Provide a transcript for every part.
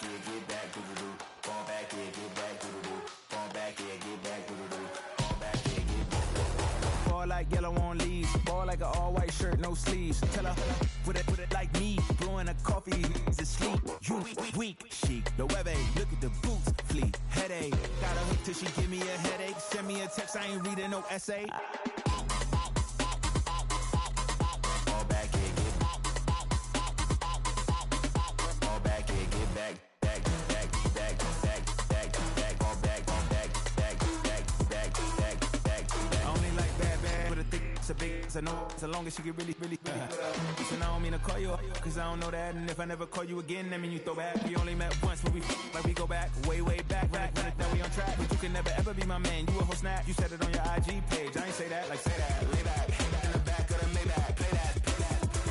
here, get back, doo-doo-doo. Fall back here, get back, doo-doo-doo. Fall back here, get back, doo-doo-doo. Fall back here, get back. Fall like yellow on leaves. Fall like an all-white shirt, no sleeves. Tell her, put it like me. Blowing a coffee, he's asleep. You weak, chic. The weather, look at the boots, fleet. Headache, got a hook till she give me a headache. Send me a text, I ain't reading no essay. Fall back here, get back. Fall back here, get back. Back, back, back, back, back, back. Fall back, back, back, back, back, back, back. I only like bad, but a thick, it's a big, it's a no. So long as she get really. Listen, I don't mean to call you up, cause I don't know that. And if I never call you again, that mean you throw back. We only met once, but we like we go back, way back. Run it down, we on track. But you can never ever be my man. You a whole snap. You said it on your IG page. I ain't say that, like say that. Lay back, in the back of the Maybach. Play that.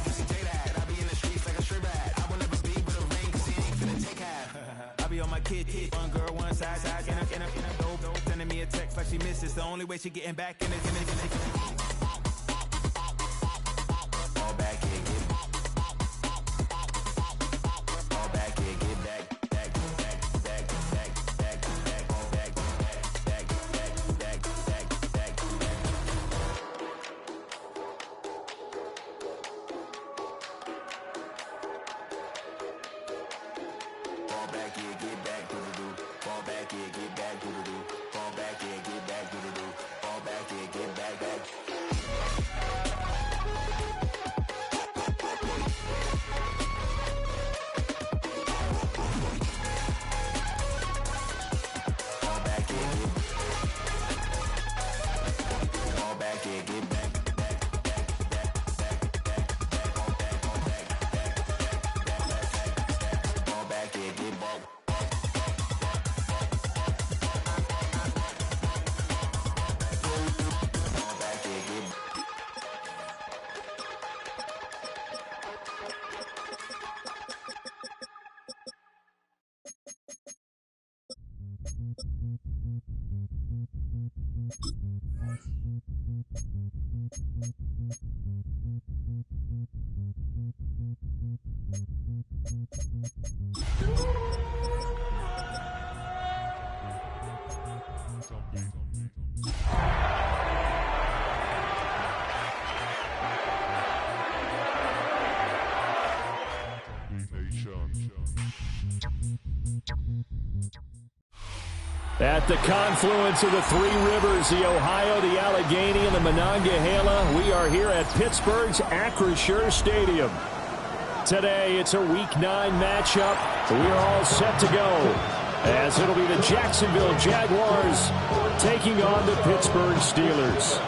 You see J that. I be in the streets like a straight rat. I will never speak with a ring, cause he ain't finna take half. I be on my kid, one girl, one side, in a dope. Sending me a text like she misses. The only way she getting back in it. At the confluence of the three rivers, the Ohio, the Allegheny, and the Monongahela, we are here at Pittsburgh's Acrisure Stadium. Today, it's a Week 9 matchup. We are all set to go, as it'll be the Jacksonville Jaguars taking on the Pittsburgh Steelers.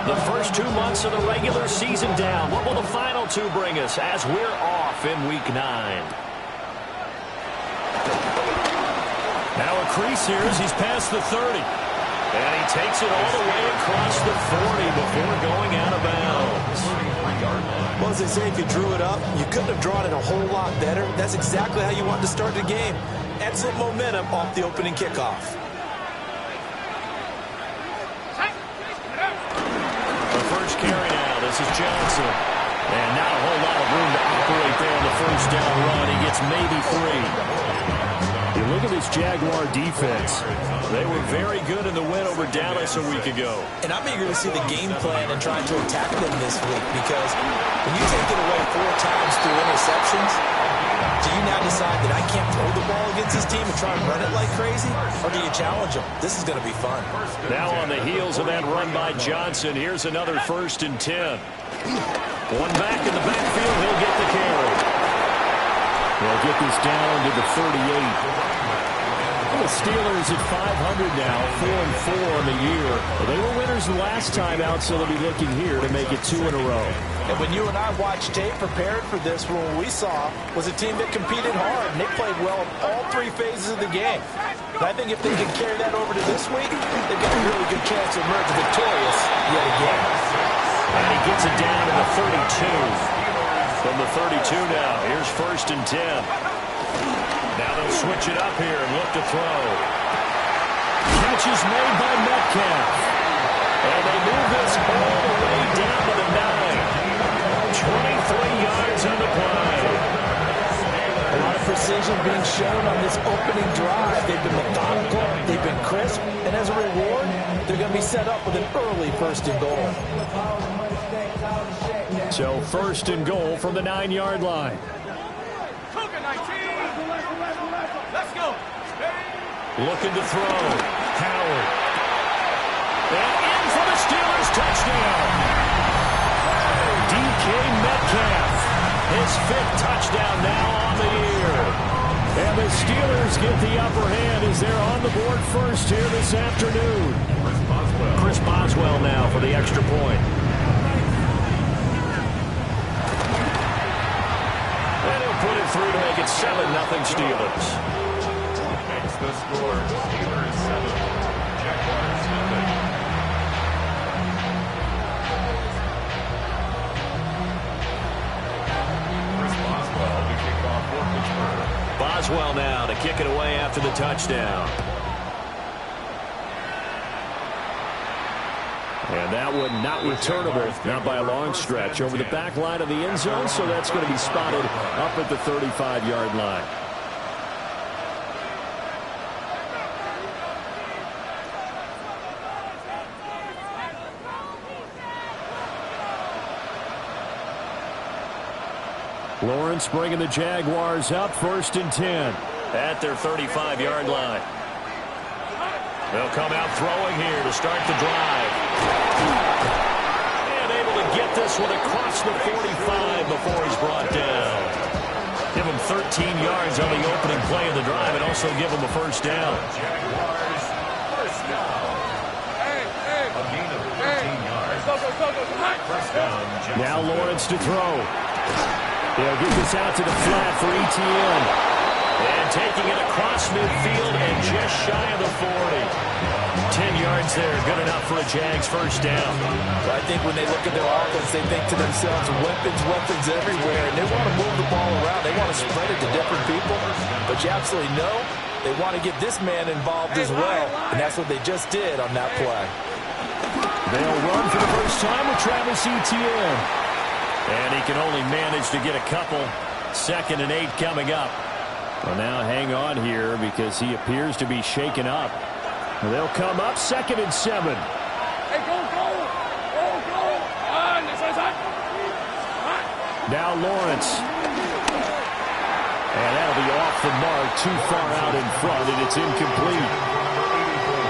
The first 2 months of the regular season down. What will the final two bring us as we're off in Week 9? Now a crease here as he's past the 30. And he takes it all the way across the 40 before going out of bounds. Well, as they say, if you drew it up, you couldn't have drawn it a whole lot better. That's exactly how you wanted to start the game. Excellent momentum off the opening kickoff. Carry now. This is Johnson. And not a whole lot of room to operate there on the first down run. He gets maybe 3. You look at this Jaguar defense. They were very good in the win over Dallas a week ago. And I'm eager to see the game plan and trying to attack them this week, because when you take it away 4 times through interceptions, do you now decide that I can't throw the ball against this team and try and run it like crazy? Or do you challenge them? This is going to be fun. Now on the heels of that run by Johnson, here's another 1st and 10. One back in the backfield, he'll get the carry. They'll get this down to the 38. The Steelers at 500 now, 4-4 on the year. Well, they were winners the last time out, so they'll be looking here to make it 2 in a row. And when you and I watched tape prepared for this, what we saw was a team that competed hard, and they played well in all 3 phases of the game. And I think if they can carry that over to this week, they've got a really good chance to emerge victorious yet again. And he gets it down to the 32. From the 32 now, here's 1st and 10. Now they'll switch it up here and look to throw. Catch is made by Metcalf. Metcalf. And they move this all the way down to the 9. 23 yards on the play. A lot of precision being shown on this opening drive. They've been methodical, they've been crisp, and as a reward, they're going to be set up with an early 1st and goal. So 1st and goal from the 9-yard line. Let's go. Looking to throw. Howard. And in for the Steelers touchdown. DK Metcalf. His 5th touchdown now on the year. And the Steelers get the upper hand as they're on the board first here this afternoon. Chris Boswell now for the extra point. And he'll put it through to make it 7-0 Steelers. Makes the score. Steelers 7. Jaguars 0. Chris Boswell to kick off for Pittsburgh. Boswell now to kick it away after the touchdown. And that one not returnable, not by a long stretch, over the back line of the end zone, so that's going to be spotted up at the 35-yard line. Lawrence bringing the Jaguars up 1st and 10 at their 35-yard line. They'll come out throwing here to start the drive. And able to get this one across the 45 before he's brought down. Give him 13 yards on the opening play of the drive and also give him a 1st down. Jaguars 1st down. A gain of 13 yards. 1st down. Jacksonville. Now Lawrence to throw. They'll get this out to the flat for ETN. And taking it across midfield and just shy of the 40. 10 yards there, good enough for a Jags 1st down. So I think when they look at their offense, they think to themselves, weapons everywhere, and they want to move the ball around. They want to spread it to different people. But you absolutely know they want to get this man involved as well, and that's what they just did on that play. They'll run for the first time with Travis Etienne. And he can only manage to get a couple. 2nd and 8 coming up. Well, now hang on here because he appears to be shaken up. They'll come up 2nd and 7. Hey, go. Now Lawrence. And that'll be off the mark, too far out in front, and it's incomplete.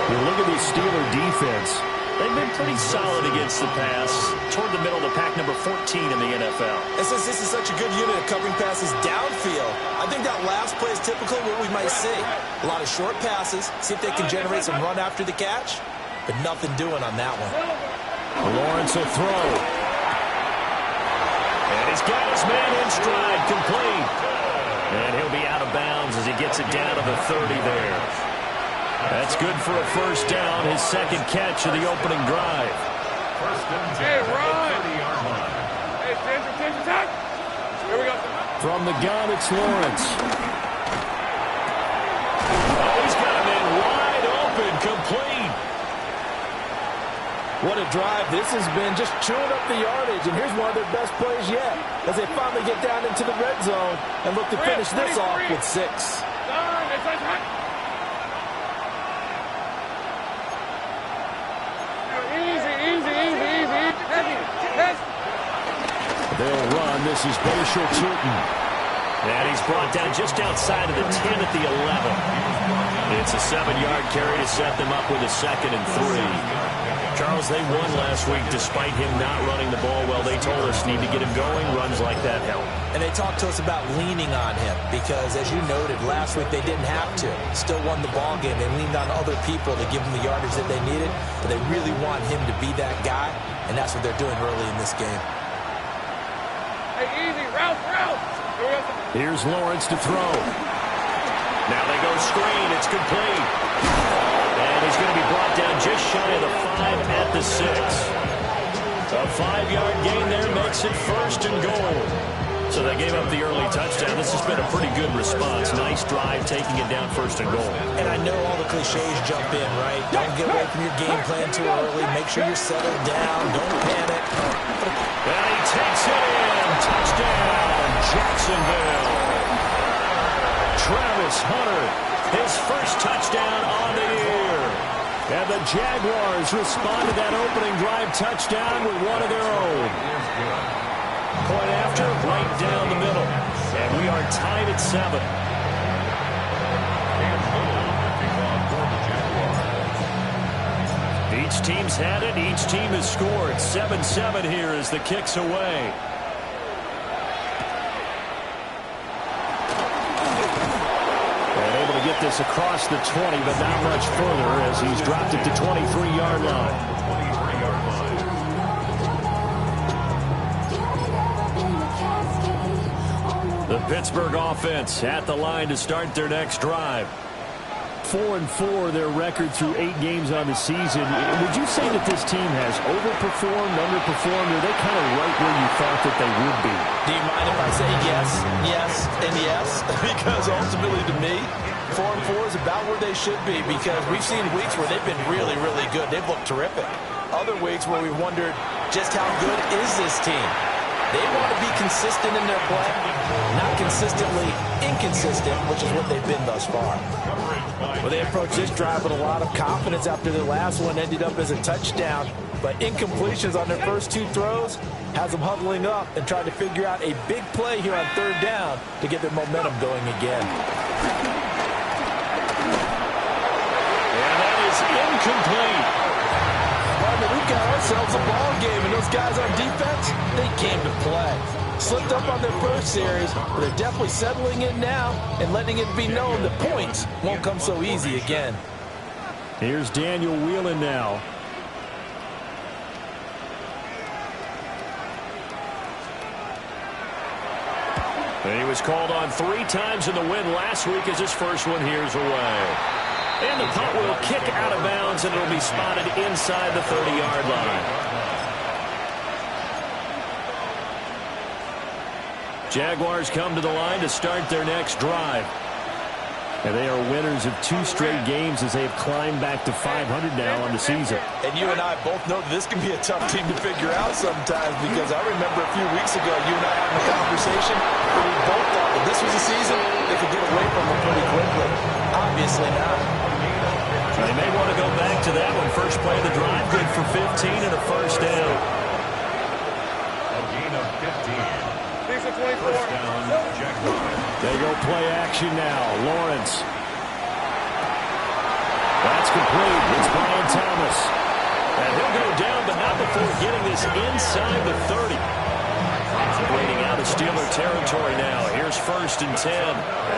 You look at this Steeler defense. They've been pretty solid against the pass. Toward the middle of the pack, number 14 in the NFL. And since this is such a good unit of covering passes downfield, I think that last play is typically what we might see. A lot of short passes, see if they can generate some run after the catch, but nothing doing on that one. Lawrence will throw. And he's got his man in stride, complete. And he'll be out of bounds as he gets it down to the 30 there. That's good for a 1st down, his 2nd catch of the opening drive. 1st and 10. Hey, run! 30-yard line. Hey, attention, attack. Here we go. From the gun, it's Lawrence. Oh, he's got him in wide open, complete. What a drive this has been, just chewing up the yardage, and here's one of their best plays yet as they finally get down into the red zone and look to finish this off with 6. They'll run. This is Bashal Tutin. And he's brought down just outside of the 10 at the 11. It's a 7-yard carry to set them up with a 2nd and 3. Charles, they won last week despite him not running the ball well. They told us need to get him going. Runs like that help. And they talked to us about leaning on him because, as you noted, last week they didn't have to. Still won the ball game. They leaned on other people to give them the yardage that they needed. But they really want him to be that guy, and that's what they're doing early in this game. Hey, easy, route. Here's Lawrence to throw. Now they go screen. It's complete. And he's going to be brought down just shy of the 5 at the 6. A 5-yard gain there makes it 1st and goal. So they gave up the early touchdown. This has been a pretty good response. Nice drive, taking it down 1st and goal. And I know all the cliches jump in, right? Don't get away from your game plan too early. Make sure you're settled down. Don't panic. And he takes it in. Touchdown, Jacksonville. Travis Hunter, his first touchdown on the year. And the Jaguars respond to that opening drive touchdown with one of their own. Point after, right down the middle. And we are tied at 7. Each team's had it. Each team has scored. 7-7 here as the kick's away. Get this across the 20, but not much further as he's dropped it to 23-yard line. The Pittsburgh offense at the line to start their next drive. 4-4 their record through 8 games on the season. Would you say that this team has overperformed, underperformed, or are they kind of right where you thought that they would be? Do you mind if I say yes, yes, and yes? Because ultimately to me, 4-4 is about where they should be, because we've seen weeks where they've been really, really good. They've looked terrific. Other weeks where we wondered just how good is this team? They want to be consistent in their play, not consistently inconsistent, which is what they've been thus far. Well, they approached this drive with a lot of confidence after their last one ended up as a touchdown. But incompletions on their first 2 throws has them huddling up and trying to figure out a big play here on 3rd down to get their momentum going again. And that is incomplete. We've got ourselves a ball game, and those guys on defense, they came to play. Slipped up on their first series, but they're definitely settling in now and letting it be known the points won't come so easy again. Here's Daniel Whelan now. And he was called on 3 times in the win last week as his first one here's away. And the punt will kick out of bounds, and it'll be spotted inside the 30-yard line. Jaguars come to the line to start their next drive. And they are winners of 2 straight games as they have climbed back to 500 now on the season. And you and I both know that this can be a tough team to figure out sometimes, because I remember a few weeks ago you and I having a conversation where we both thought that this was a season they could get away from them pretty quickly. Obviously not. They may want to go back to that one. First play of the drive, good for 15 and a first down. A gain of 15. First down, Jaguars. They go play action now. Lawrence. That's complete. It's Brian Thomas. And he'll go down, but not before getting this inside the 30. Operating out of Steeler territory now. Here's 1st and 10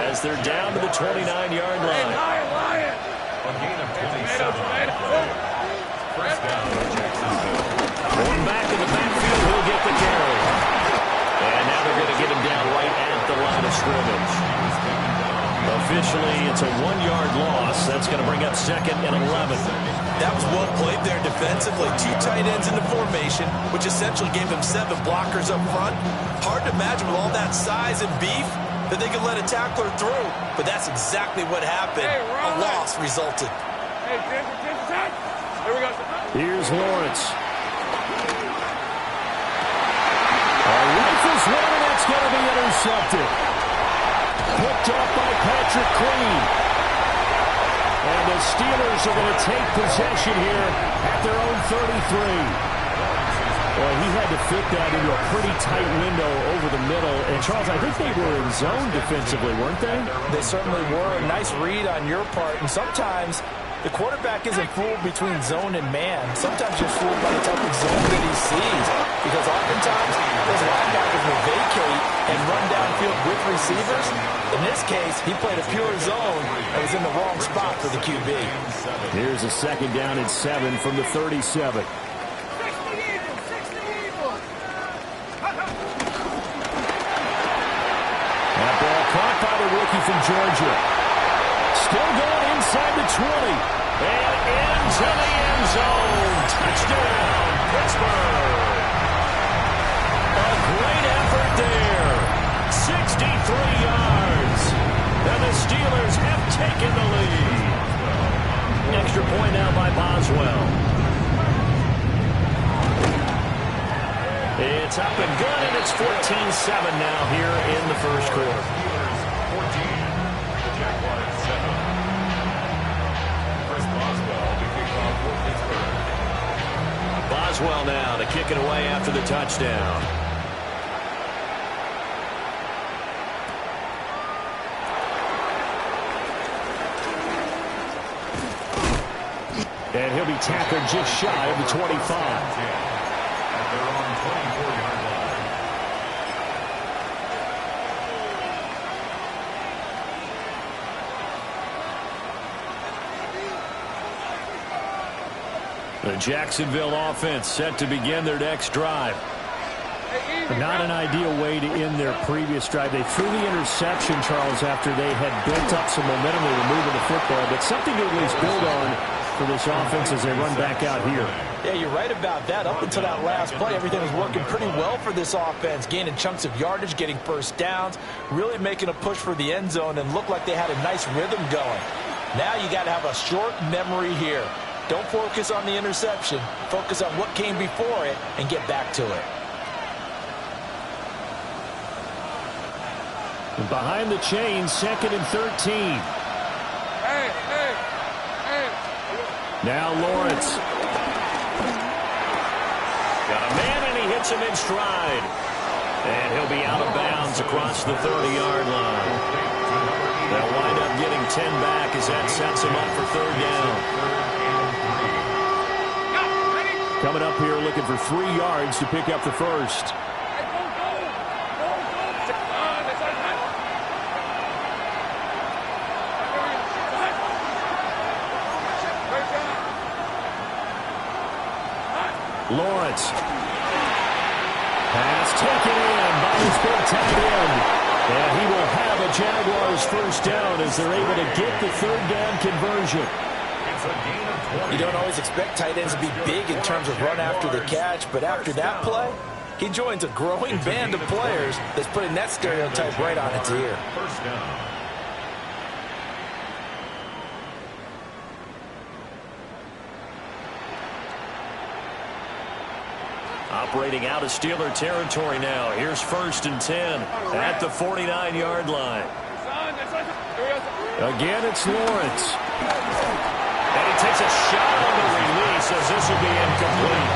as they're down to the 29-yard line. A gain of 27. First down, Jacksonville. Going back in the backfield, he'll get the carry. And now they're going to get him down right at the line of scrimmage. Officially, it's a 1-yard loss. That's going to bring up 2nd and 11. That was well played there defensively. 2 tight ends in the formation, which essentially gave them 7 blockers up front. Hard to imagine with all that size and beef that they could let a tackler through. But that's exactly what happened. A loss resulted. Here we go. Here's Lawrence. Rifles one, and that's going to be intercepted. Picked up by Patrick Queen. And the Steelers are going to take possession here at their own 33. Well, he had to fit that into a pretty tight window over the middle. And, Charles, I think they were in zone defensively, weren't they? They certainly were. A nice read on your part. And sometimes the quarterback isn't fooled between zone and man. Sometimes you're fooled by the type of zone that he sees. Because oftentimes those linebackers will vacate and run downfield with receivers. In this case, he played a pure zone and was in the wrong spot for the QB. Here's a 2nd down and 7 from the 37. That ball caught by the rookie from Georgia. Still going inside the 20. And into the end zone. Touchdown, Pittsburgh. A great effort there. yards. And the Steelers have taken the lead. Extra point now by Boswell. It's up and good, and it's 14-7 now here in the first quarter. Steelers 14, the Jaguars 7. Chris Boswell to kick off for Pittsburgh. Boswell now to kick it away after the touchdown. And he'll be tackled just shy of the 25. At their own 24-yard line. The Jacksonville offense set to begin their next drive. Not an ideal way to end their previous drive. They threw the interception, Charles, after they had built up some momentum. They were moving the football, but something to at least build on for this offense as they run back out here. Yeah, you're right about that. Up until that last play, everything was working pretty well for this offense, gaining chunks of yardage, getting first downs, really making a push for the end zone, and looked like they had a nice rhythm going. Now you got to have a short memory here. Don't focus on the interception. Focus on what came before it and get back to it. Behind the chains, 2nd and 13. Now Lawrence. Got a man, and he hits him in stride. And he'll be out of bounds across the 30-yard line. They'll wind up getting 10 back as that sets him up for 3rd down. Coming up here looking for 3 yards to pick up the first. Lawrence. Pass taken in by his big tight end. And he will have a Jaguars first down as they're able to get the 3rd down conversion. You don't always expect tight ends to be big in terms of run after the catch, but after that play, he joins a growing band of players that's putting that stereotype right on its ear. First down. Operating out of Steeler territory now. Here's 1st and 10 at the 49-yard line. Again, it's Lawrence. And he takes a shot on the release as this will be incomplete.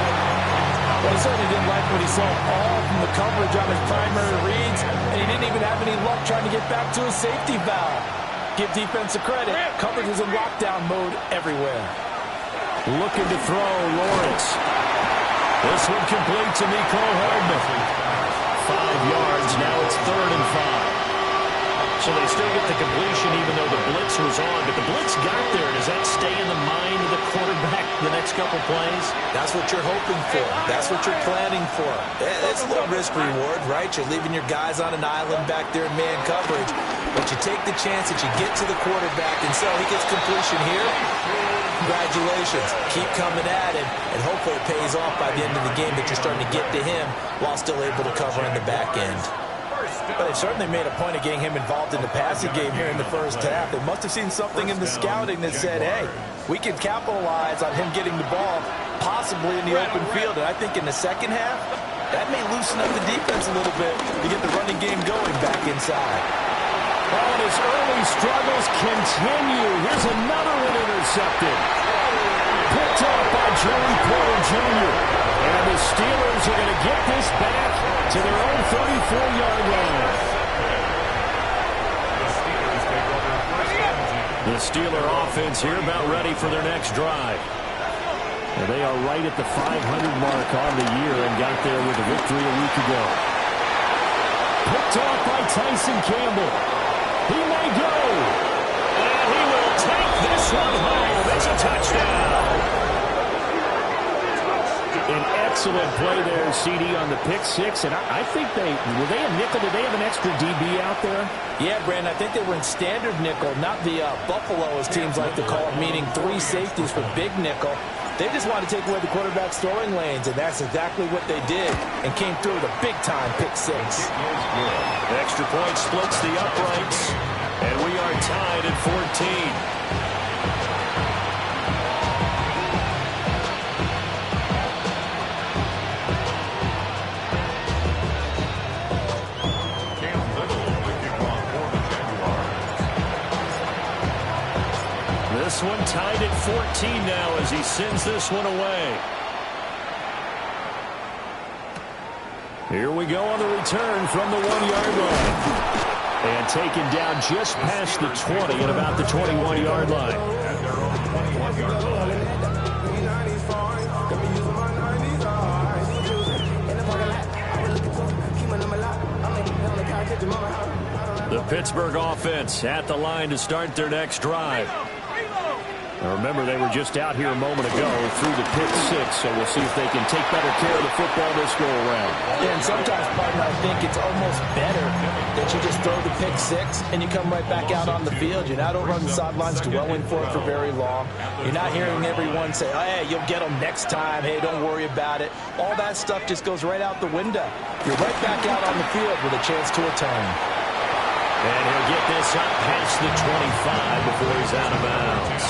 Well, he certainly didn't like what he saw all from the coverage on his primary reads, and he didn't even have any luck trying to get back to his safety valve. Give defense a credit. Coverage was in lockdown mode everywhere. Looking to throw, Lawrence. This one complete to Mecole Hardman. 5 yards, now it's 3rd and 5. So they still get the completion even though the blitz was on. But the blitz got there. Does that stay in the mind of the quarterback the next couple plays? That's what you're hoping for. That's what you're planning for. It's a little risk reward, right? You're leaving your guys on an island back there in man coverage. But you take the chance that you get to the quarterback, and so he gets completion here. Congratulations. Keep coming at him, and hopefully it pays off by the end of the game that you're starting to get to him while still able to cover in the back end. But they've certainly made a point of getting him involved in the passing game here in the first half. They must have seen something in the scouting that said, hey, we can capitalize on him getting the ball possibly in the open field. And I think in the second half, that may loosen up the defense a little bit to get the running game going back inside. Well, and his early struggles continue. Here's another one intercepted. Picked off by Joey Porter Jr. And the Steelers are going to get this back to their own 34-yard line. The Steeler offense here about ready for their next drive. And they are right at the 500 mark on the year and got there with a victory a week ago. Picked off by Tyson Campbell. He may go. And he will take this one home. It's a touchdown. An excellent play there, CD, on the pick six. And I think were they a nickel? Did they have an extra DB out there? Yeah, Brandon, I think they were in standard nickel, not the Buffalo, as teams like to call it, meaning 3 safeties for big nickel. They just wanted to take away the quarterback's throwing lanes, and that's exactly what they did, and came through with a big-time pick six. Extra point splits the uprights, and we are tied at 14. This one tied at 14 now as he sends this one away. Here we go on the return from the 1-yard line. And taken down just past the 20 at about the 21-yard line. The Pittsburgh offense at the line to start their next drive. Now remember, they were just out here a moment ago through the pick six, so we'll see if they can take better care of the football this go-around. Yeah, and sometimes, partner, I think it's almost better that you just throw the pick six and you come right back out on the field. You now don't run the sidelines dwelling for it for very long. You're not hearing everyone say, oh, hey, you'll get them next time. Hey, don't worry about it. All that stuff just goes right out the window. You're right back out on the field with a chance to atone. And he'll get this up past the 25 before he's out of bounds.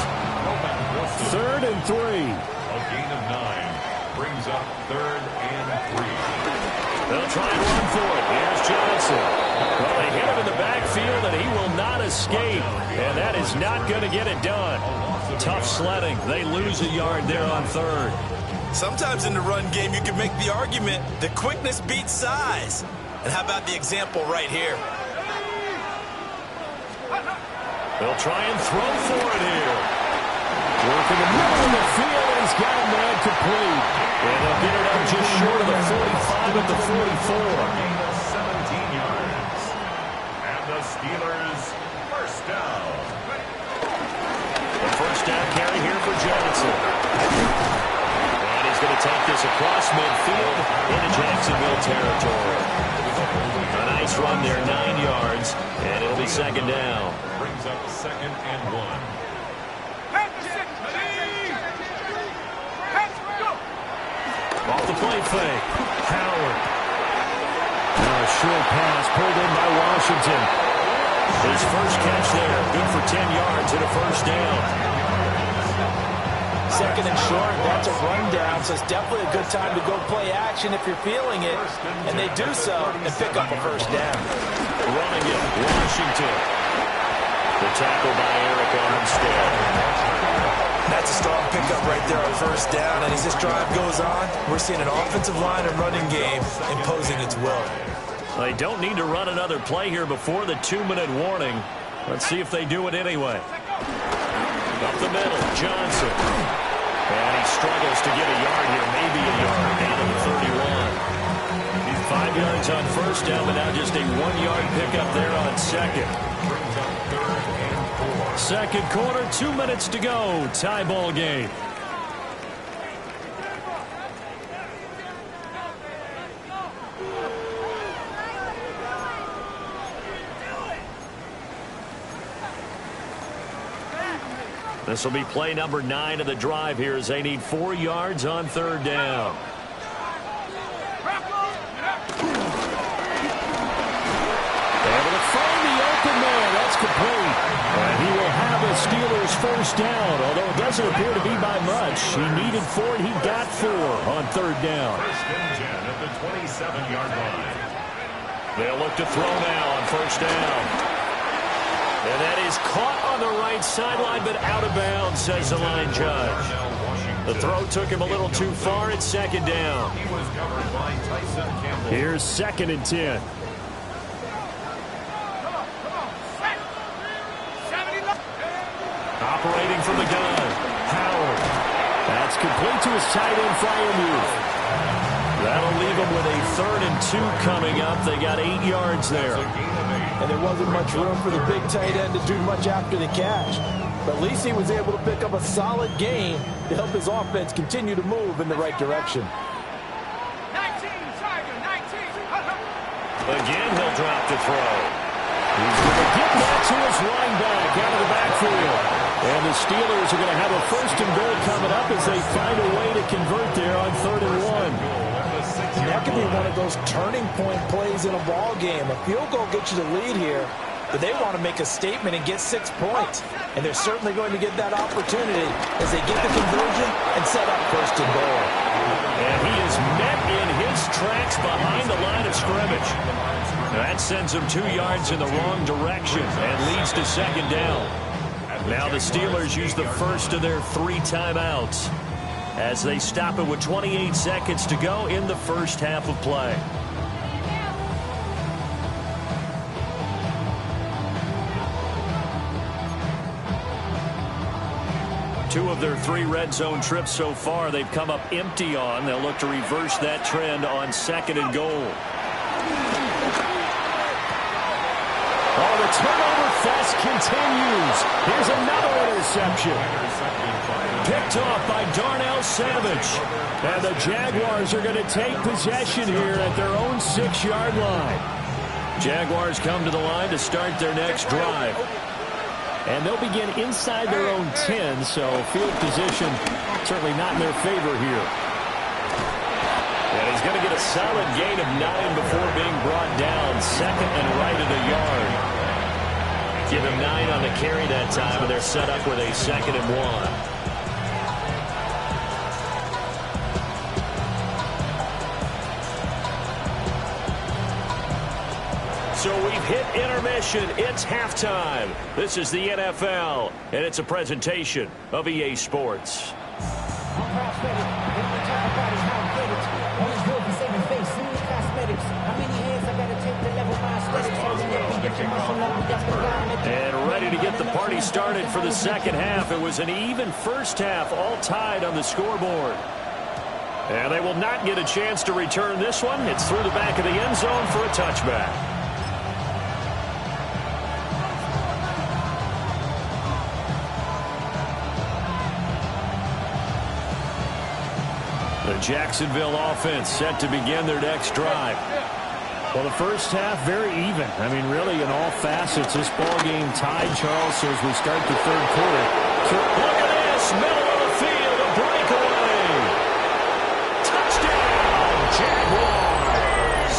3rd and 3. A gain of 9 brings up 3rd and 3. They'll try and run for it. Here's Johnson. Well, they hit him in the backfield, and he will not escape. And that is not going to get it done. Tough sledding. They lose a yard there on 3rd. Sometimes in the run game, you can make the argument that quickness beats size. And how about the example right here? They'll try and throw for it here. Work in the middle of the field, and he's got a man complete. And they'll get it up just short of the 45 at the 44. 17 yards. And the Steelers first down. The first down carry here for Johnson. And he's going to take this across midfield into Jacksonville territory. A nice run there, 9 yards, and it'll be 2nd down. Brings up 2nd and 1. Off the play fake. Howard. A short pass pulled in by Washington. His first catch there. Good for 10 yards and a first down. 2nd and short. That's a rundown, so it's definitely a good time to go play action if you're feeling it. And they do so and pick up a first down. Running it. Washington. The tackle by Eric Armstead. That's a strong pickup right there on first down. And as this drive goes on, we're seeing an offensive line and running game imposing its will. They don't need to run another play here before the 2-minute warning. Let's see if they do it anyway. Up the middle, Johnson. And he struggles to get a yard here, maybe a yard, down to the 31. He's 5 yards on first down, but now just a 1-yard pickup there on 2nd. 2nd quarter, 2 minutes to go. Tie ball game. This will be play number 9 of the drive here as they need 4 yards on 3rd down. Able to find the open man. That's complete. And he will have a Steelers first down, although it doesn't appear to be by much. He needed 4, and he got 4 on 3rd down. 1st and 10 at the 27-yard line. They'll look to throw now on first down. And that is caught on the right sideline, but out of bounds, says the line judge. The throw took him a little too far. It's 2nd down. He was covered by Tyson Campbell. Here's 2nd and 10. Operating from the gun, Howard. That's complete to his tight end, Freiermuth. That'll leave him with a 3rd and 2 coming up. They got 8 yards there. And there wasn't much room for the big tight end to do much after the catch. But at least he was able to pick up a solid gain to help his offense continue to move in the right direction. 19, Tiger, 19. Again, he'll drop to throw. He's going to get that to his running back out of the backfield. And the Steelers are going to have a first and goal coming up as they find a way to convert there on 3rd and 1. And that could be one of those turning point plays in a ball game. A field goal gets you the lead here, but they want to make a statement and get 6 points. And they're certainly going to get that opportunity as they get the conversion and set up first and goal. And he is met in his tracks behind the line of scrimmage. That sends him 2 yards in the wrong direction and leads to 2nd down. Now the Steelers use the first of their 3 timeouts as they stop it with 28 seconds to go in the first half of play. Two of their 3 red zone trips so far they've come up empty on. They'll look to reverse that trend on 2nd and goal. Oh, the turnover fest continues. Here's another interception. Picked off by Darnell Savage. And the Jaguars are going to take possession here at their own 6-yard line. Jaguars come to the line to start their next drive. And they'll begin inside their own 10, so field position certainly not in their favor here. And he's going to get a solid gain of 9 before being brought down. 2nd and right at a yard. Give him 9 on the carry that time, and they're set up with a 2nd and 1. So we've hit intermission. It's halftime. This is the NFL, and it's a presentation of EA Sports. And ready to get the party started for the second half. It was an even first half, all tied on the scoreboard. And they will not get a chance to return this one. It's through the back of the end zone for a touchback. The Jacksonville offense set to begin their next drive. Well, the first half, very even. I mean, really, in all facets, this ball game tied, Charles, so as we start the third quarter. So, look at this, middle of the field, a breakaway. Touchdown, Jaguars.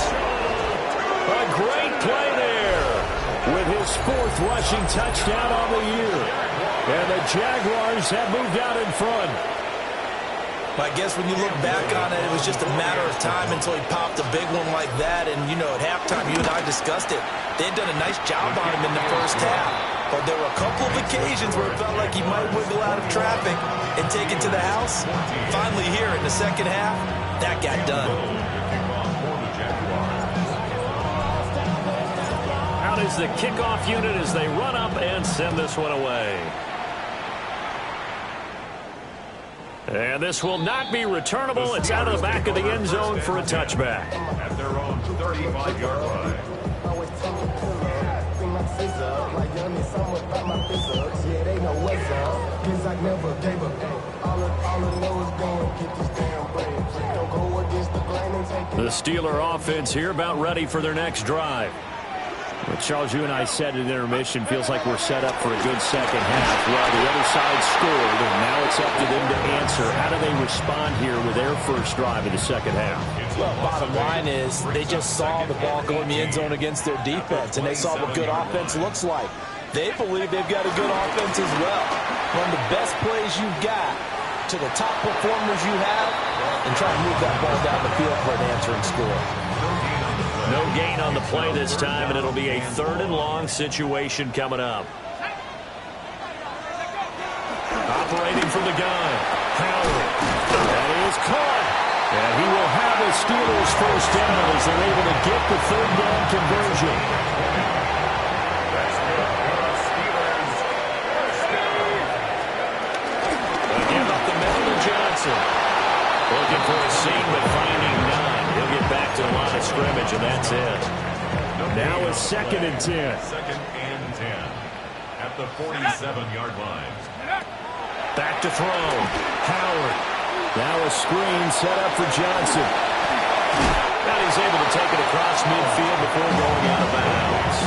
A great play there with his 4th rushing touchdown on the year. And the Jaguars have moved out in front. I guess when you look back on it, it was just a matter of time until he popped a big one like that. And, you know, at halftime, you and I discussed it. They had done a nice job on him in the first half. But there were a couple of occasions where it felt like he might wiggle out of traffic and take it to the house. Finally here in the second half, that got done. Out is the kickoff unit as they run up and send this one away. And this will not be returnable. It's out of the back of the end zone for a touchback. At their own 35-yard line. The Steeler offense here about ready for their next drive. Well, Charles, you and I said at intermission, feels like we're set up for a good second half. Well, the other side scored, and now it's up to them to answer. How do they respond here with their first drive of the second half? Well, bottom line is they just saw the ball go in the end zone against their defense, and they saw what good offense looks like. They believe they've got a good offense as well. One of the best plays you've got to the top performers you have, and try to move that ball down the field for an answering score. No gain on the play this time, and it'll be a 3rd and long situation coming up. Operating from the gun, Howard. That is caught. And he will have the Steelers first down as they're able to get the 3rd down conversion. Again up the middle to Johnson. Looking for a seam, but finding none. He'll get back to the line of scrimmage, and that's it. Now a 2nd and 10. 2nd and 10 at the 47-yard line. Back to throw. Howard. Now a screen set up for Johnson. And he's able to take it across midfield before going out of bounds.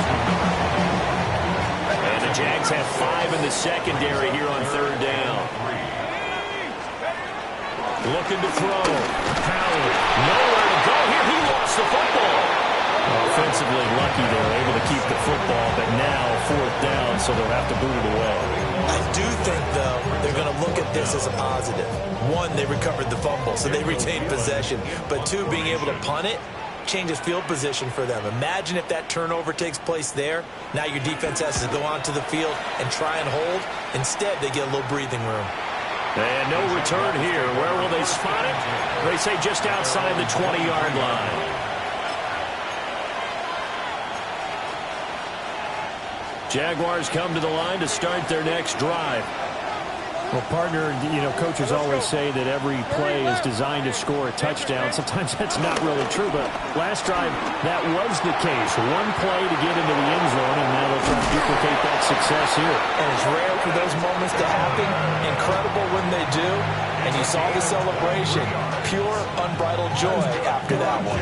And The Jags have 5 in the secondary here on 3rd down. Looking to throw. Howard, nowhere to go here. He lost the football. Offensively lucky they were able to keep the football, but now 4th down, so they'll have to boot it away. I do think, though, they're going to look at this as a positive. 1, they recovered the fumble, so they retained possession. But 2, being able to punt it changes field position for them. Imagine if that turnover takes place there. Now your defense has to go onto the field and try and hold. Instead, they get a little breathing room. And no return here. Where will they spot it? They say just outside the 20-yard line. Jaguars come to the line to start their next drive. Well, partner, coaches always say that every play is designed to score a touchdown. Sometimes that's not really true, but last drive, that was the case. One play to get into the end zone, and now they'll try to duplicate that success here. And it's rare for those moments to happen. Incredible when they do. And you saw the celebration. Pure, unbridled joy after that one.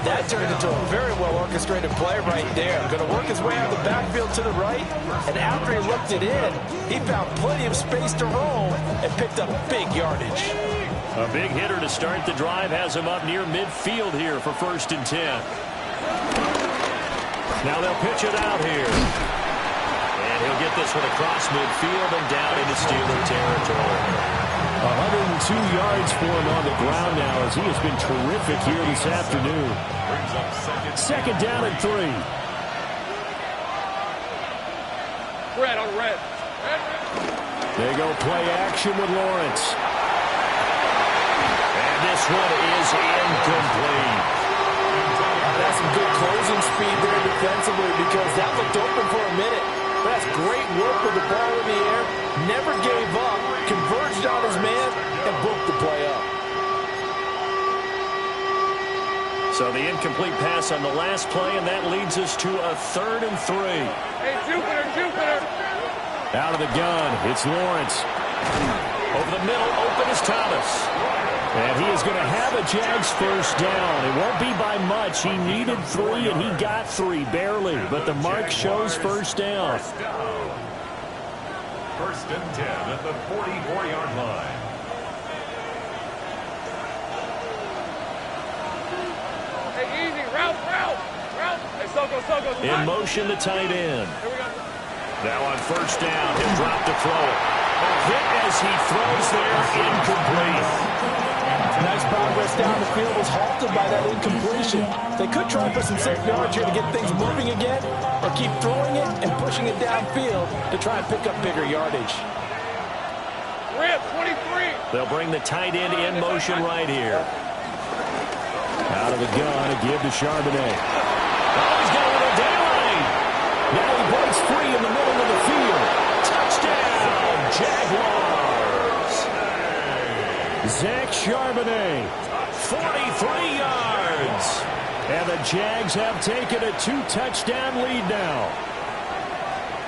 That turned into a very well-orchestrated play right there. Going to work his way out of the backfield to the right. And after he looked it in, he found plenty of space to roam and picked up big yardage. A big hitter to start the drive has him up near midfield here for 1st and 10. Now they'll pitch it out here. And he'll get this one across midfield and down into Steeler territory. 102 yards for him on the ground now as he has been terrific here this afternoon. 2nd down and 3. Red on red. They go play action with Lawrence. And this one is incomplete. That's some good closing speed there defensively because that looked open for a minute. That's great work with the ball in the air. Never gave up. Converged on his man and broke the play up. So the incomplete pass on the last play, and that leads us to a 3rd and 3. Hey, Jupiter. Out of the gun, it's Lawrence. Over the middle, open is Thomas. And he is going to have a Jags 1st down. It won't be by much. He needed 3, and he got 3, barely. But the mark shows 1st down. 1st and 10 at the 44-yard line. Hey, easy. Route. Hey, Soko. In motion, the tight end. Here we go. Now on 1st down, he'll drop to throw it. Hit as he throws there, incomplete. Nice progress down the field was halted by that incompletion. They could try for some safe yards here to get things moving again, or keep throwing it and pushing it downfield to try and pick up bigger yardage. Rip, 23. They'll bring the tight end in motion right here. Out of the gun, a give to Charbonnet. Oh, he's got a little daylight. Now he breaks free in the middle of the field. Touchdown, Jaguars. Zach Charbonnet, 43 yards. And the Jags have taken a 2-touchdown lead now.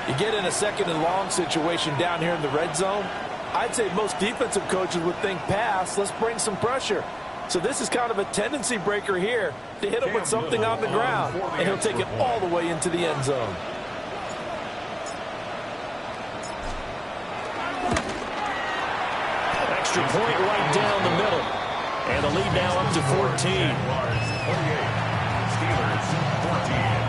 You get in a 2nd and long situation down here in the red zone. I'd say most defensive coaches would think pass, let's bring some pressure. So this is kind of a tendency breaker here to hit him with something on the ground, and he'll take it all the way into the end zone. Extra point right down the middle. And the lead now up to 14. Steelers 14.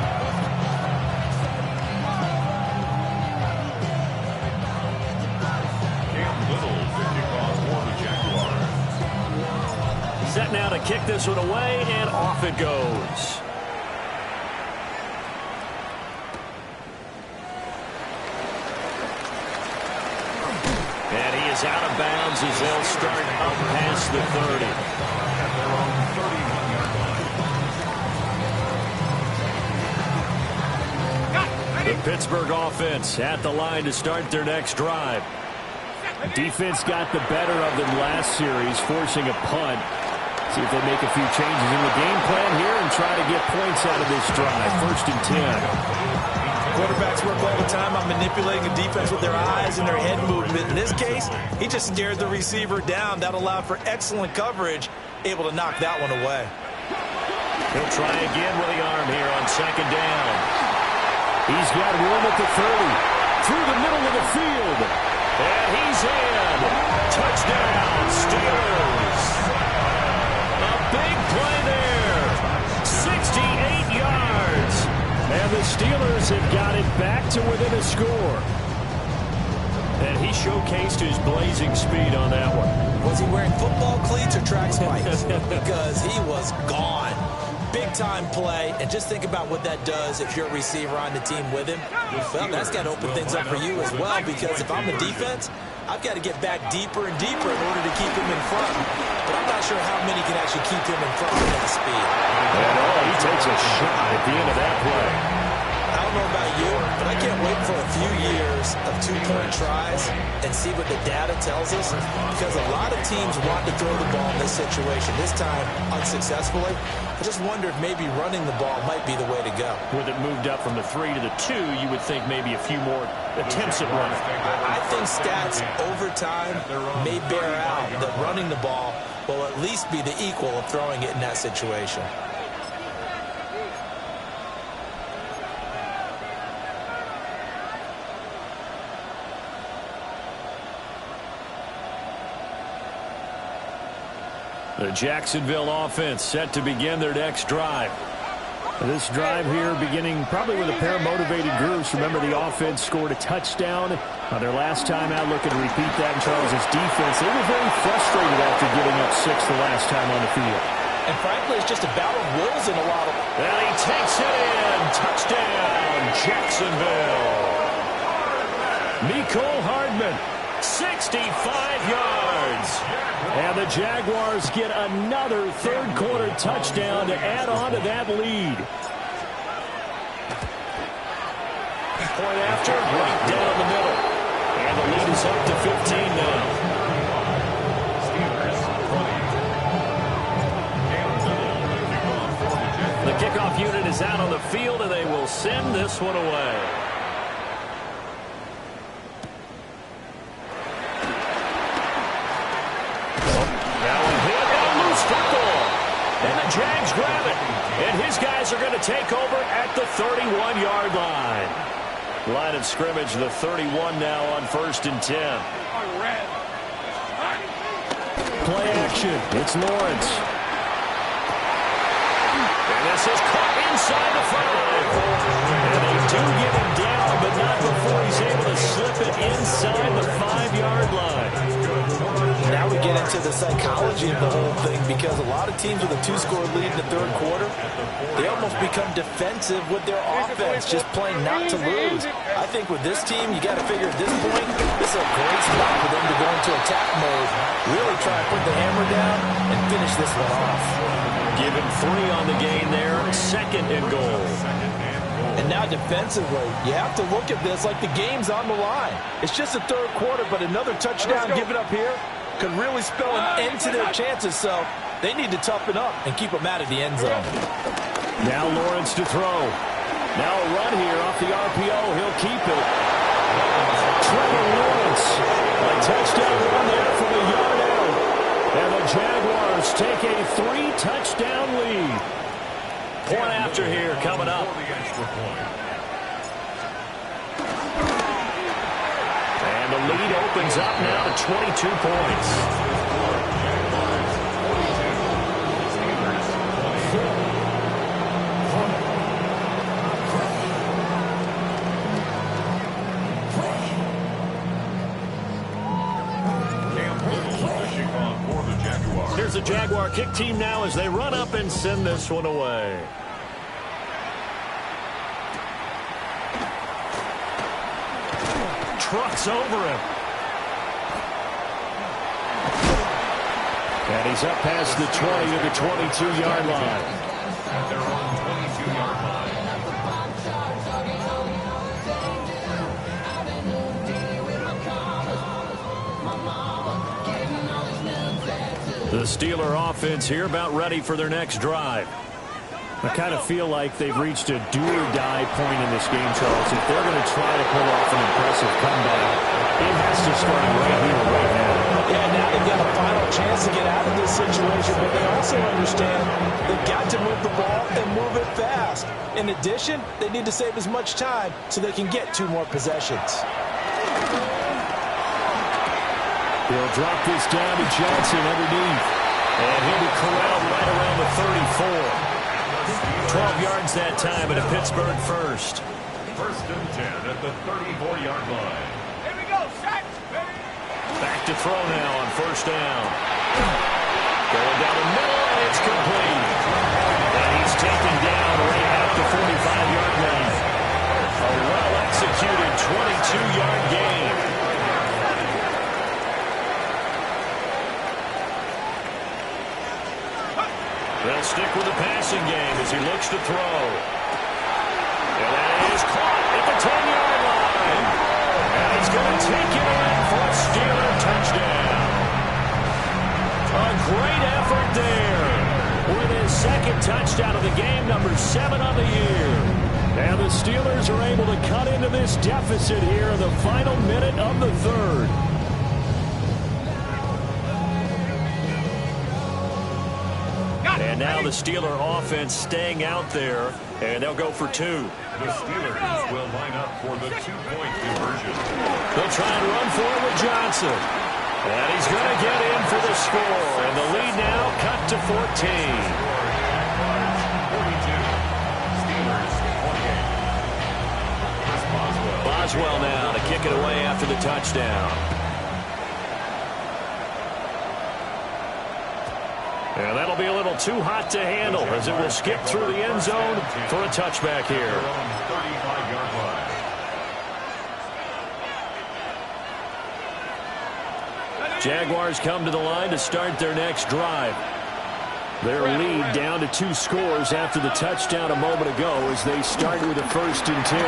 Set now to kick this one away, and off it goes. And he is out of bounds as they'll start up past the 30. At their own 31-yard line. The Pittsburgh offense at the line to start their next drive. Defense got the better of them last series, forcing a punt. See if they make a few changes in the game plan here and try to get points out of this drive. 1st and 10. Quarterbacks work all the time on manipulating a defense with their eyes and their head movement. In this case, he just stared the receiver down. That allowed for excellent coverage, able to knock that one away. He'll try again with the arm here on 2nd down. He's got room at the 30. Through the middle of the field. And he's in. Touchdown, Steelers. A big play there. 68 yards. And the Steelers have got it back to within a score. And he showcased his blazing speed on that one. Was he wearing football cleats or track spikes? Because he was gone. Big-time play, and just think about what that does if you're a receiver on the team with him. Well, that's got to open things up for you as well, because if I'm a defense, I've got to get back deeper and deeper in order to keep him in front. But I'm not sure how many can actually keep him in front with that speed. And he takes a shot at the end of that play. I don't know about you, but I can't wait for a few years of two-point tries and see what the data tells us, because a lot of teams want to throw the ball in this situation, this time unsuccessfully. I just wonder if maybe running the ball might be the way to go. With it moved up from the 3 to the 2, you would think maybe a few more attempts at running. I think stats over time may bear out that running the ball will at least be the equal of throwing it in that situation. The Jacksonville offense set to begin their next drive. This drive here beginning probably with a pair of motivated groups. Remember, the offense scored a touchdown on their last time out. Looking to repeat that in Charles' defense. They were very frustrated after giving up 6 the last time on the field. And frankly, it's just a battle of wills in a lot of... And he takes it in. Touchdown, Jacksonville. Mecole Hardman, 65 yards. And the Jaguars get another third-quarter touchdown to add on to that lead. Point after, right down the middle. And the lead is up to 15 now. The kickoff unit is out on the field, and they will send this one away. And the Jags grab it. And his guys are going to take over at the 31-yard line. Line of scrimmage, the 31 now on 1st and 10. Play action. It's Lawrence. And this is caught inside the 5. And they do get him down, but not before he's able to slip it inside the 5-yard line. Now we get into the psychology of the whole thing, because a lot of teams with a 2-score lead in the third quarter, they almost become defensive with their offense, just playing not to lose. I think with this team, you got to figure at this point, this is a great spot for them to go into attack mode, really try and put the hammer down and finish this one off. Given 3 on the gain there, 2nd and goal. And now defensively, you have to look at this like the game's on the line. It's just the third quarter, but another touchdown given up here could really spell an end to their chances, so they need to toughen up and keep them out of the end zone. Now Lawrence to throw. Now a run here off the RPO. He'll keep it. Trevor Lawrence. A touchdown run there from a yard out. And the Jaguars take a 3-touchdown lead. Point after here coming up. And the lead opens up now to 22 points. Here's the Jaguar kick team now as they run up and send this one away. Trucks over him. And he's up past the 20 to the 22-yard line. They're on the 22-yard line. The Steeler offense here about ready for their next drive. I kind of feel like they've reached a do-or-die point in this game, Charles. If they're going to try to pull off an impressive comeback, it has to start right here, right now. Yeah, now they've got a final chance to get out of this situation, but they also understand they've got to move the ball and move it fast. In addition, they need to save as much time so they can get 2 more possessions. He'll drop this down to Johnson underneath. And he'll be corralled right around the 34. 12 yards that time, and a Pittsburgh first. First and 10 at the 34-yard line. Here we go, set. Back to throw now on first down. Going down the middle, and it's complete. And he's taken down right at the 45-yard line. A well-executed 22-yard gain. They'll stick with the passing game as he looks to throw. And that is caught at the 10-yard line. And he's going to take it in for a Steeler touchdown. A great effort there with his second touchdown of the game, number 7 on the year. And the Steelers are able to cut into this deficit here in the final minute of the third. And now the Steeler offense staying out there, and they'll go for 2. The Steelers will line up for the 2-point conversion. They'll try and run for it with Johnson. And he's going to get in for the score. And the lead now cut to 14. 42. Steelers 28. Chris Boswell. Boswell now to kick it away after the touchdown. And that'll be a little too hot to handle as it will skip through the end zone for a touchback here. 35-yard line. Jaguars come to the line to start their next drive. Their lead down to 2 scores after the touchdown a moment ago as they start with a 1st and 10. And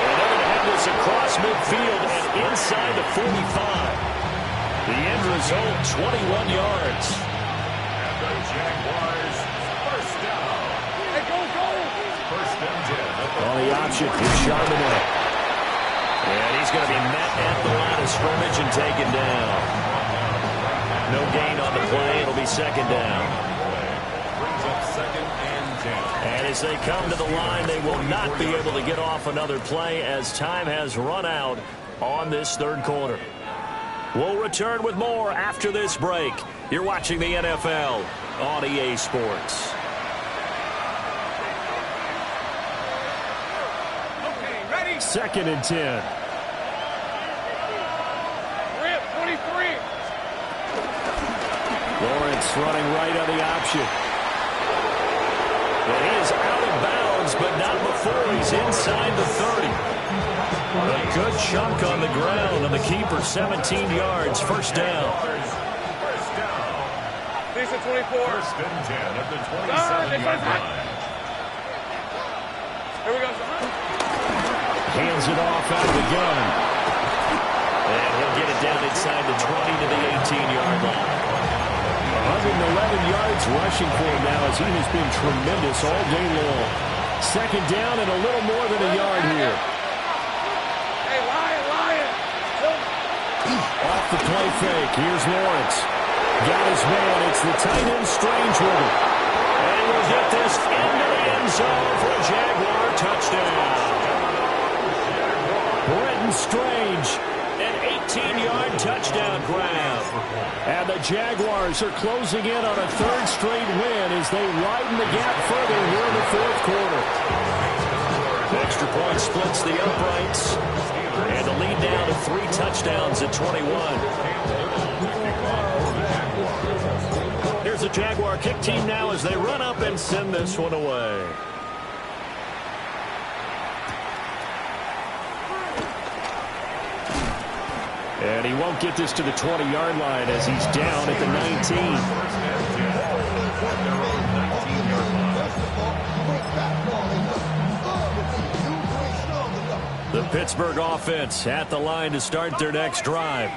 they're going to have this across midfield and inside the 45. The end result, 21 yards. And the Jaguars first down. Hey, go, go. First and 10. On the option is Charbonnet. And he's going to be met at the line of scrimmage and taken down. No gain on the play. It'll be second down. Brings up second and 10. And as they come to the line, they will not be able to get off another play as time has run out on this third quarter. We'll return with more after this break. You're watching the NFL on EA Sports. Okay, ready. 2nd and 10. Rip, 23. Lawrence running right on the option. It is out of bounds, but not before he's inside the 30. A good chunk on the ground, and the keeper 17 yards, first down. First down. Decent 24. First and 10 at the 27-yard line. Here we go. Hands it off out of the gun. And he'll get it down inside the 20 to the 18-yard line. 111 yards rushing for him now as he has been tremendous all day long. Second down and a little more than a yard here. Hey, Lion. Off the play fake. Here's Lawrence. Got his man. It's the tight end Strange with it. And he will get this into the end zone for a Jaguar touchdown. Brenton Strange, an 18-yard touchdown grab. And the Jaguars are closing in on a 3rd straight win as they widen the gap further here in the 4th quarter. Extra point splits the uprights. And the lead down to 3 touchdowns at 21. Here's the Jaguar kick team now as they run up and send this one away. And he won't get this to the 20-yard line as he's down at the 19. The Pittsburgh offense at the line to start their next drive.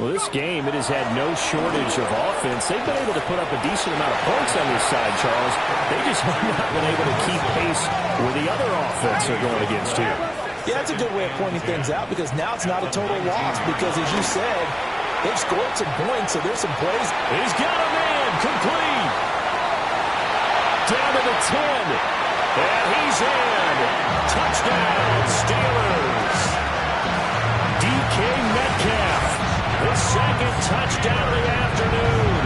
Well, this game, it has had no shortage of offense. They've been able to put up a decent amount of points on this side, Charles. They just have not been able to keep pace with the other offense they're going against here. Yeah, that's a good way of pointing things out because now it's not a total loss because, as you said, They've scored some points, so there's some plays. He's got a man, complete. Down to the 10. And he's in. Touchdown, Steelers. DK Metcalf, his second touchdown of the afternoon.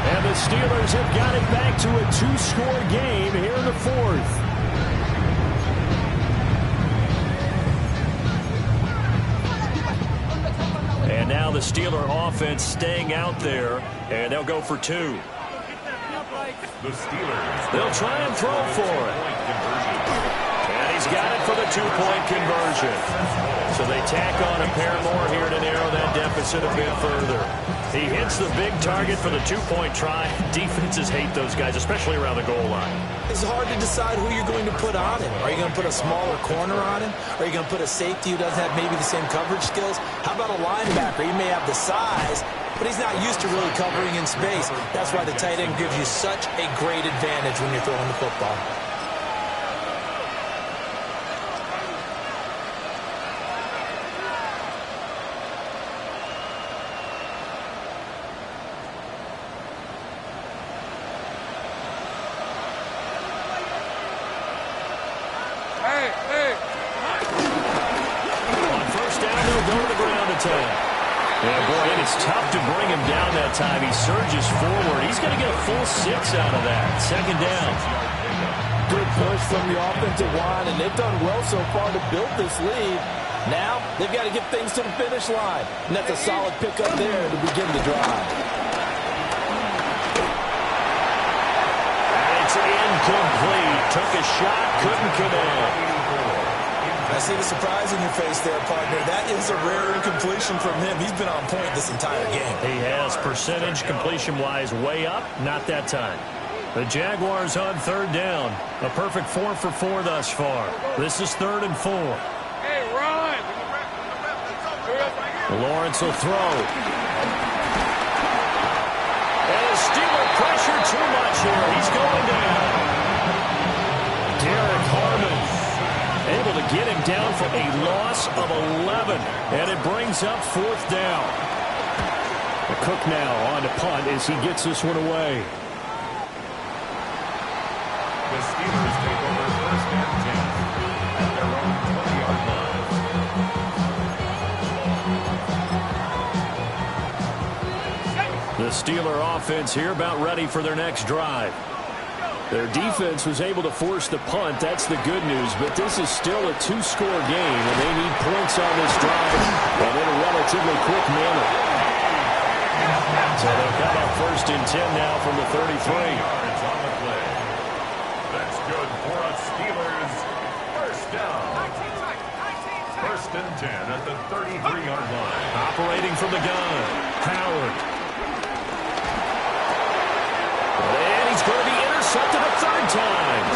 And the Steelers have got it back to a 2-score game here in the fourth. And now the Steeler offense staying out there, and they'll go for 2. The Steelers. They'll try and throw for it. And he's got it for the 2-point conversion. So they tack on a pair more here to narrow that deficit a bit further. He hits the big target for the 2-point try. Defenses hate those guys, especially around the goal line. It's hard to decide who you're going to put on him. Are you going to put a smaller corner on him? Are you going to put a safety who doesn't have maybe the same coverage skills? How about a linebacker? He may have the size, but he's not used to really covering in space. That's why the tight end gives you such a great advantage when you're throwing the football. On first down, they'll go to the ground attack. Yeah, boy, and it's tough to bring him down that time. He surges forward. He's going to get a full 6 out of that. Second down. Good push from the offensive line, and they've done well so far to build this lead. Now, they've got to get things to the finish line. And that's a solid pickup there to begin the drive. It's incomplete. Took a shot, couldn't connect. I see the surprise in your face there, partner. That is a rare incompletion from him. He's been on point this entire game. He has percentage completion-wise way up, not that time. The Jaguars on third down. A perfect 4 for 4 thus far. This is 3rd and 4. Hey, run! Lawrence will throw. And the Steeler pressure too much here. He's going down. Derek Harmon able to get him down for a loss of 11. And it brings up 4th down. Cook now on to punt as he gets this one away. The Steelers take over first and 10 at their own 20-yard line. The Steeler offense here about ready for their next drive. Their defense was able to force the punt. That's the good news. But this is still a 2-score game, and they need points on this drive and in a relatively quick manner. So they'll come up first and 10 now from the 33. Yards on the play. That's good for a Steelers first down. First and 10 at the 33-yard line. Operating from the gun, Howard. And he's going to be intercepted a 3rd time.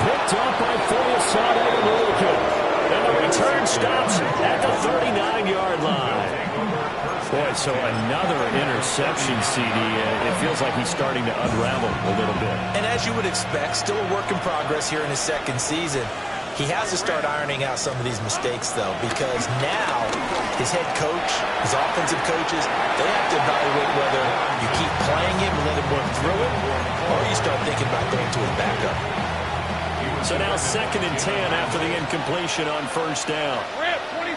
Picked up by Foyesade and Luka. And the return stops at the 39-yard line. Boy, so another interception, CD. It feels like he's starting to unravel a little bit. And as you would expect, still a work in progress here in his second season. He has to start ironing out some of these mistakes, though, because now his head coach, his offensive coaches, they have to evaluate whether you keep playing him and let him work through it, or you start thinking about going to his backup. So now 2nd and 10 after the incompletion on first down. Rip, 23.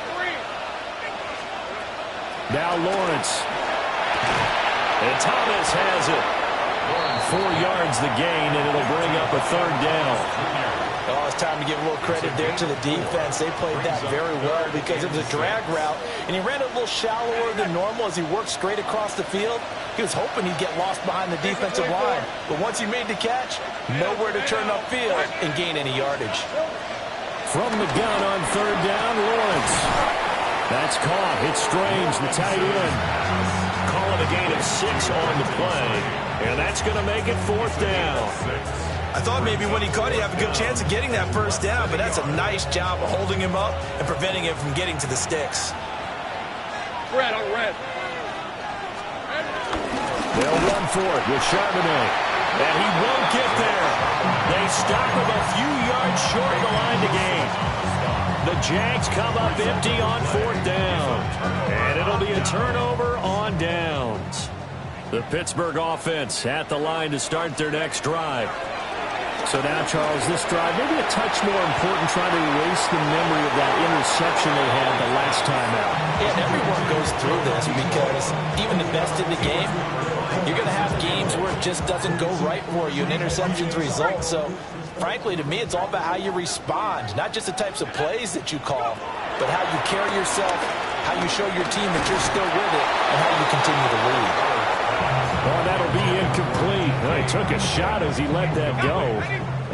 Now Lawrence. And Thomas has it. 4 yards the gain, and it'll bring up a 3rd down. Oh, it's time to give a little credit there to the defense. They played that very well because it was a drag route, and he ran it a little shallower than normal as he worked straight across the field. He was hoping he'd get lost behind the defensive line, but once he made the catch, nowhere to turn upfield and gain any yardage. From the gun on 3rd down, Lawrence. That's caught. It's Strange, the tight end. Calling a gain of 6 on the play, and that's going to make it 4th down. I thought maybe when he caught it, he'd have a good chance of getting that first down, but that's a nice job of holding him up and preventing him from getting to the sticks. Red on red. They'll run for it with Charbonnet, and he won't get there. They stop him a few yards short of the line to gain. The Jags come up empty on 4th down, and it'll be a turnover on downs. The Pittsburgh offense at the line to start their next drive. So now, Charles, this drive maybe a touch more important, trying to erase the memory of that interception they had the last time out. And everyone goes through this because even the best in the game, you're going to have games where it just doesn't go right for you, and interceptions result. So, frankly, to me, it's all about how you respond, not just the types of plays that you call, but how you carry yourself, how you show your team that you're still with it, and how you continue to lead. Oh, that'll be incomplete. Well, he took a shot as he let that go.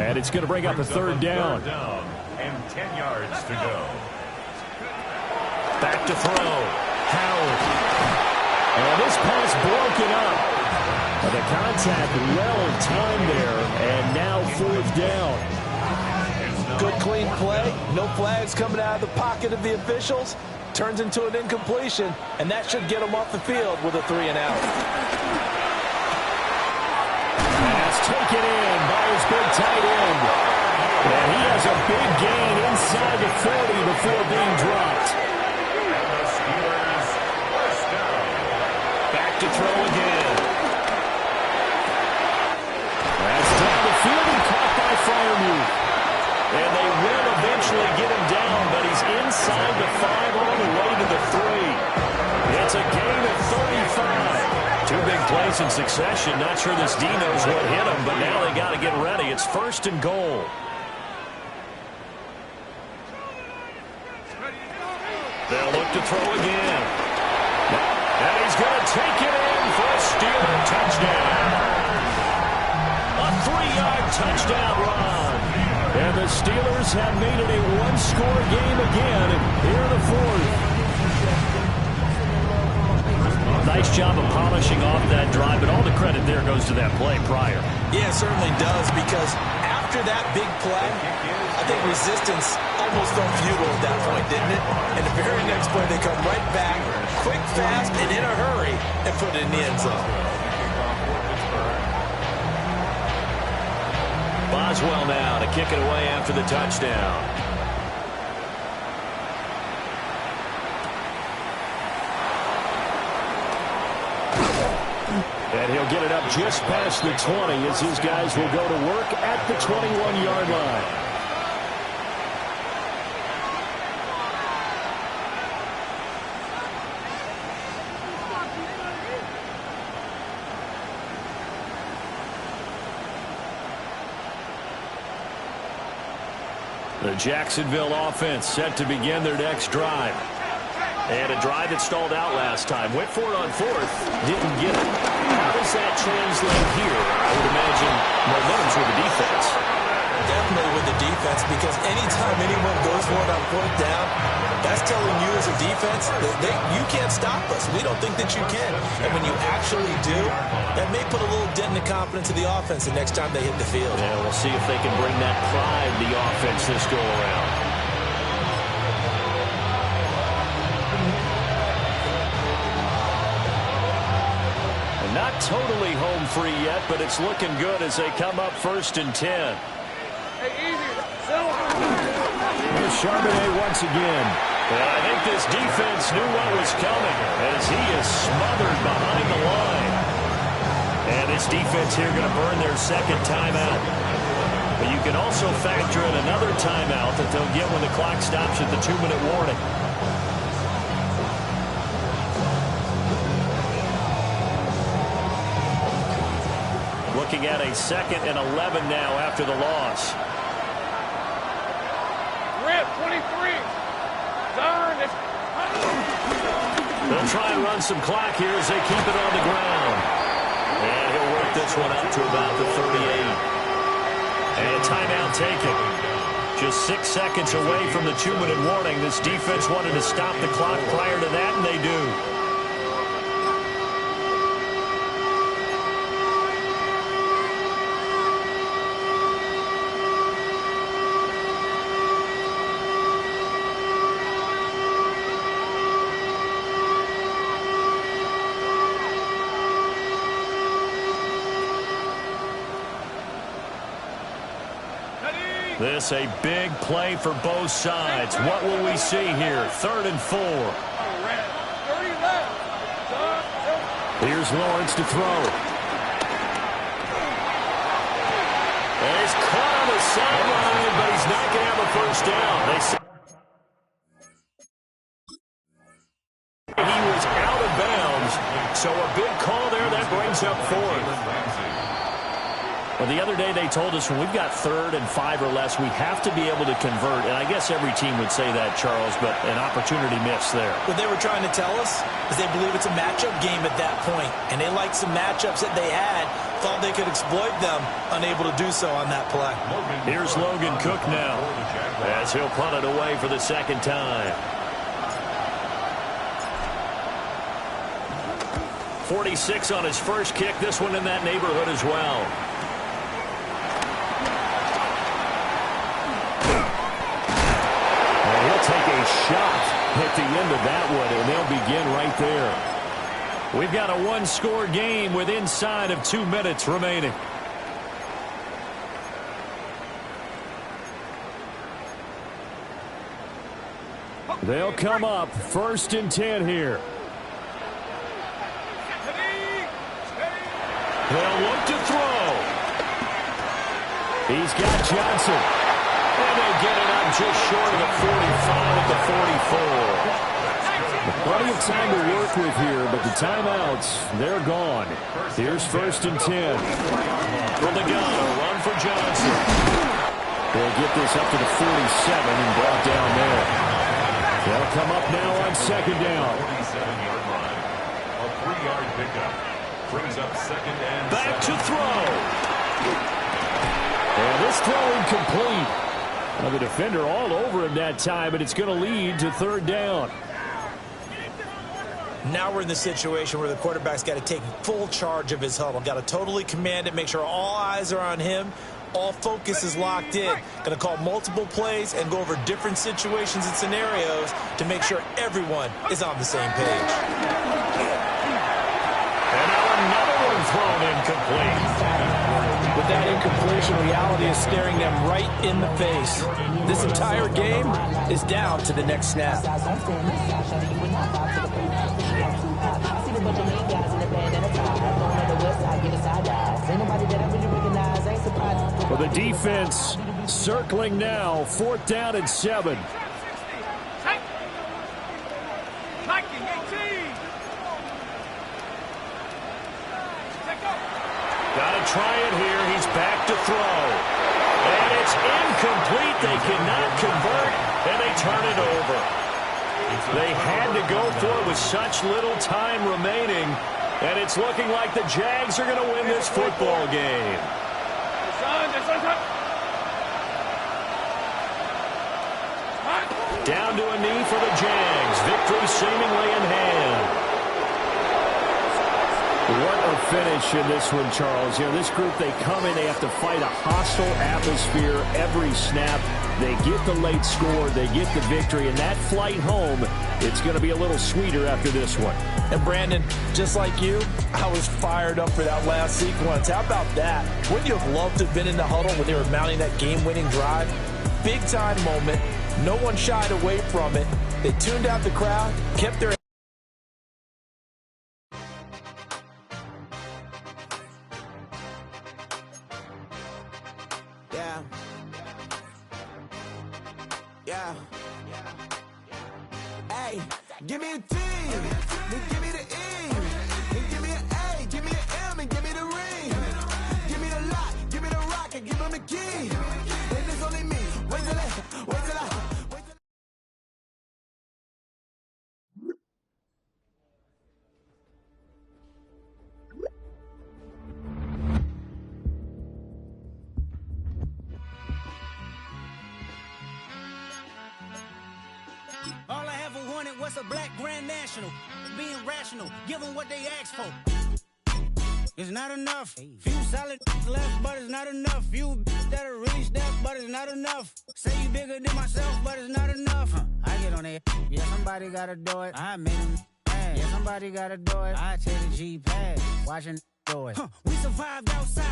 And it's going to bring up a third down. And 10 yards to go. Back to throw. Howard. And this pass broken up. The contact well timed there. And now fourth down. Good, clean play. No flags coming out of the pocket of the officials. Turns into an incompletion. And that should get them off the field with a 3-and-out. Pass taken in by his big tight end. And he has a big gain inside the 40 before being dropped. And the Steelers first down. Back to throw again. That's down the field and caught by Freiermuth. And they will eventually get him down, but he's inside the 5 all the way to the 3. It's a gain of 35. Two big plays in succession. Not sure this D knows what hit him, but now they got to get ready. It's first and goal. They'll look to throw again. And he's going to take it in for a Steeler touchdown. A 3-yard touchdown run. And the Steelers have made it a one-score game again here in the fourth. Nice job of polishing off that drive, but all the credit there goes to that play prior. Yeah, it certainly does, because after that big play, I think resistance almost felt futile at that point, didn't it? And the very next play, they come right back, quick, fast, and in a hurry, and put it in the end zone. Boswell now to kick it away after the touchdown. And he'll get it up just past the 20 as his guys will go to work at the 21-yard line. The Jacksonville offense set to begin their next drive. And a drive that stalled out last time. Went for it on fourth. Didn't get it. How does that translate here? I would imagine momentum's with the defense. Definitely with the defense, because anytime anyone goes for it on fourth down, that's telling you as a defense that you can't stop us. We don't think that you can. And when you actually do, that may put a little dent in the confidence of the offense the next time they hit the field. Yeah, we'll see if they can bring that pride the offense this go around. Not totally home free yet, but it's looking good as they come up first and 10. Hey, easy. Here's Charbonnet once again. And I think this defense knew what was coming as he is smothered behind the line. And this defense here going to burn their second timeout. But you can also factor in another timeout that they'll get when the clock stops at the 2-minute warning. Looking at a 2nd and 11 now after the loss. Rip, 23. Darn it. They'll try and run some clock here as they keep it on the ground. And he'll work this one up to about the 38. And a timeout taken. Just 6 seconds away from the 2-minute warning. This defense wanted to stop the clock prior to that, and they do. This a big play for both sides. What will we see here? 3rd and 4. 30 left. Here's Lawrence to throw. And he's caught on the sideline, but he's not going to have a first down. He was out of bounds, so a big call there. That brings up fourth. Well, the other day they told us when we've got 3rd and 5 or less, we have to be able to convert. And I guess every team would say that, Charles, but an opportunity missed there. What they were trying to tell us is they believe it's a matchup game at that point, and they liked some matchups that they had, thought they could exploit them, unable to do so on that play. Here's Logan Cook now, as he'll punt it away for the second time. 46 on his first kick, this one in that neighborhood as well. Take a shot at the end of that one, and they'll begin right there. We've got a one-score game with inside of 2 minutes remaining. They'll come up 1st and 10 here. They'll look to throw. He's got Johnson. And they get it up just short of the 45 at the 44. Plenty of time to work with here, but the timeouts, they're gone. Here's 1st and 10. From the gun, a run for Johnson. They'll get this up to the 47 and brought down there. They'll come up now on 2nd down. 47-yard line. A 3-yard pickup. Brings up 2nd and back 7. To throw. And this throw incomplete. Well, the defender all over him that time, but it's going to lead to 3rd down. Now we're in the situation where the quarterback's got to take full charge of his huddle. Got to totally command it, make sure all eyes are on him. All focus is locked in. Going to call multiple plays and go over different situations and scenarios to make sure everyone is on the same page. And now another one thrown incomplete. With that incompletion, reality is staring them right in the face. This entire game is down to the next snap. Well, the defense circling now, 4th down and 7. Got to try it here. He's back to throw. And it's incomplete. They cannot convert, and they turn it over. They had to go for it with such little time remaining, and it's looking like the Jags are going to win this football game. Down to a knee for the Jags. Victory seemingly in hand. What a finish in this one, Charles. You know, this group, they come in, they have to fight a hostile atmosphere every snap. They get the late score, they get the victory, and that flight home, it's going to be a little sweeter after this one. And Brandon, just like you, I was fired up for that last sequence. How about that? Wouldn't you have loved to have been in the huddle when they were mounting that game-winning drive? Big-time moment. No one shied away from it. They tuned out the crowd, kept their... Yeah. Hey, give me a T, then give me the E, then give me an A, give me an M, and give me the ring. Give me the lock, give me the rock, and give him the key. And it's only me. Wait till I. All I ever wanted was a black Grand National. Being rational, give them what they ask for. It's not enough. Few solid left, but it's not enough. Few that'll really step, but it's not enough. Say you bigger than myself, but it's not enough. I get on it. Yeah, somebody gotta do it. I made him mad. Yeah, somebody gotta do it. I take the G-pad, watching do it. We survived outside.